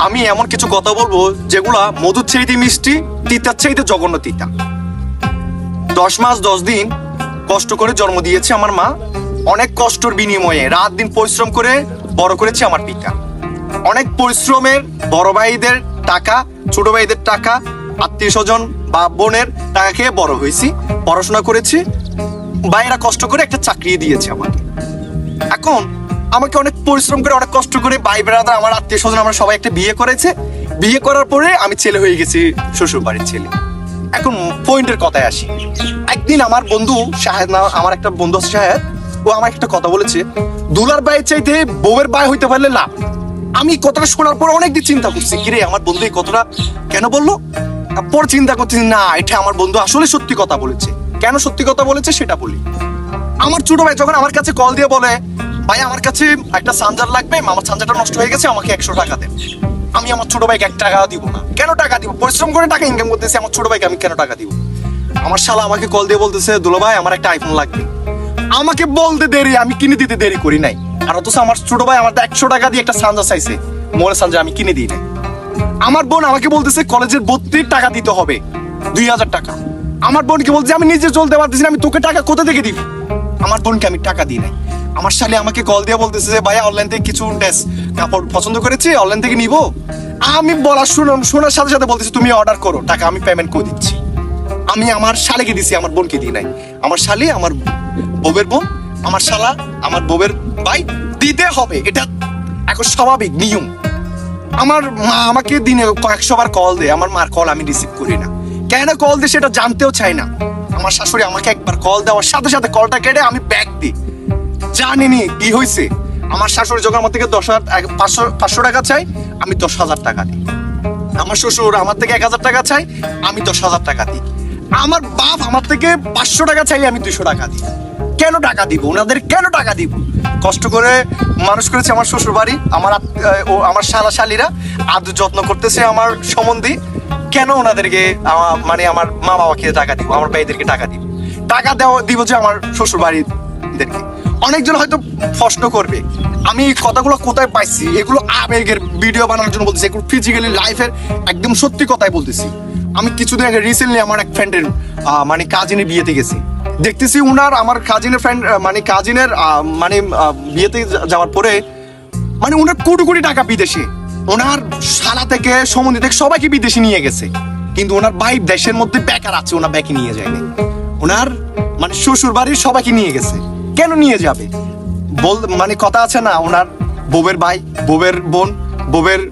আমি এমন কিছু কথা বলবো যেগুলা মধুর চাইতে মিষ্টি, তিতার চাইতে জঘন্য তিতা। 10 মাস 10 দিন কষ্ট করে জন্ম দিয়েছে আমার মা। অনেক কষ্টর বিনিময়ে রাত দিন পরিশ্রম করে বড় করেছে আমার পিতা। অনেক পরিশ্রমের বড় ভাইদের টাকা, ছোট ভাইদের টাকা, আত্মীয় স্বজন বা বোনের টাকা খেয়ে বড় হয়েছি, পড়াশোনা করেছি। ভাইয়েরা কষ্ট করে একটা চাকরি দিয়েছে আমাকে। এখন আমাকে অনেক পরিশ্রম করে, অনেক কষ্ট করে ভাই ব্রাদার, আমার আত্মীয় স্বজন, আমরা সবাই একটা বিয়ে করেছে। বিয়ে করার পরে আমি ছেলে হয়ে গেছি, শ্বশুর বাড়ির ছেলে। এখন পয়েন্টের কথায় আসি। একদিন আমার বন্ধু শাহেদ, না আমার একটা বন্ধু আছে শাহেদ, ও আমার একটা কথা বলেছে, দুলার ভাইয়ের চাইতে বউয়ের ভাই হইতে পারলে লাভ। আমি কথাটা শোনার পর অনেকদিন চিন্তা করছি, কিরে আমার বন্ধু এই কথাটা কেন বললো। পর চিন্তা করতেছি, না এটা আমার বন্ধু আসলে সত্যি কথা বলেছে। কেন সত্যি কথা বলেছে সেটা বলি। আমার ছোট ভাই যখন আমার কাছে কল দিয়ে বলে, ভাই আমার কাছে একটা চার্জার লাগবে, আমার চার্জারটা নষ্ট হয়ে গেছে, আমাকে 100 টাকা দেন। আমি আমার ছোট ভাইকে 1 টাকা দিব না। কেন টাকা দিব? পরিশ্রম করে টাকা ইনকাম করতেছি, আমার ছোট ভাইকে আমি কেন টাকা দিব? আমার শালা আমাকে কল দিয়ে বলতেছে, দুলা ভাই আমার একটা আইফোন লাগবে। আমাকে বলতে দেরি, আমি কিনে দিতে দেরি করি নাই। আর অথচ আমার ছোট ভাই আমার 100 টাকা দিয়ে একটা চার্জার চাইছে, মোবাইল চার্জার, আমি কিনে দিই নাই। আমার বোন আমাকে বলতেছে কলেজের ভর্তির টাকা দিতে হবে 2000 টাকা। আমার বোনকে বলছে আমি নিজে চলতে পারতেছি না, আমি তোকে টাকা কোথা থেকে দিব? আমার বোনকে আমি টাকা দিই নাই। আমার শালি আমাকে কল দিয়ে বলতেছে যে ভাইয়া অনলাইন থেকে কিছু ড্রেস কাপড় পছন্দ করেছি, অনলাইন থেকে নিব। আমি বলা শোনার সাথে সাথে বলতেছি তুমি অর্ডার করো, টাকা আমি পেমেন্ট করে দিচ্ছি। আমি আমার শালিকে দিছি, আমার বোনকে দিই নাই। আমার শালি আমার বউয়ের বোন, আমার শালা আমার বউয়ের ভাই, দিতে হবে, এটা এখন স্বাভাবিক নিয়ম। আমার মা আমাকে দিনে কয়েকশো বার কল দেয়, আমার মার কল আমি রিসিভ করি না। কেন কল দিই সেটা জানতেও চাই না। আমার শাশুড়ি আমাকে একবার কল দেওয়ার সাথে সাথে কলটা কেটে আমি ব্যাক দিই, জানিনি কি হয়েছে। আমার শাশুড়ি যখন আমার থেকে 500 টাকা চাই, আমি 10,000 টাকা দিই। আমার শ্বশুর আমার থেকে 1000 টাকা চাই, আমি 10,000 টাকা দিই। আমার বাপ আমার থেকে 500 টাকা চাইলে আমি 200 টাকা দিই। কেন টাকা দিব ওনাদের? কেন টাকা দিব? কষ্ট করে মানুষ করেছে আমার শ্বশুর বাড়ি, আমার শালা শালিরা আদর যত্ন করতেছে আমার সম্বন্ধী। কেন ওনাদেরকে মানে আমার মা বাবাকে টাকা দিব, আমার ভাইদেরকে টাকা দিব? টাকা দিব যে আমার শ্বশুর বাড়িদেরকে। অনেকজন হয়তো প্রশ্ন করবে আমি এই কথাগুলো কোথায় পাইছি, এগুলো আবেগের ভিডিও বানানোর জন্য বলতেছি, এগুলো ফিজিক্যালি লাইফের একদম সত্যি কথাই বলতেছি। আমি কিছুদিন আগে রিসেন্টলি আমার এক ফ্রেন্ডের মানে কাজিনের বিয়েতে গেছি, দেখতেছি উনার আমার কাজিনের ফ্রেন্ড মানে কাজিনের মানে বিয়েতে যাওয়ার পরে মানে উনার কোটি কোটি টাকা বিদেশে, ওনার শালা থেকে সম্বন্ধী থেকে সবাইকে বিদেশে নিয়ে গেছে। কিন্তু ওনার ভাই দেশের মধ্যে বেকার আছে, ওনার ব্যাকে নিয়ে যায়নি। ওনার মানে শ্বশুর বাড়ির সবাইকে নিয়ে গেছে। কেন নিয়ে যাবে? মানে কথা আছে না, ওনার বউয়ের ভাই, বউয়ের বোন, বউয়ের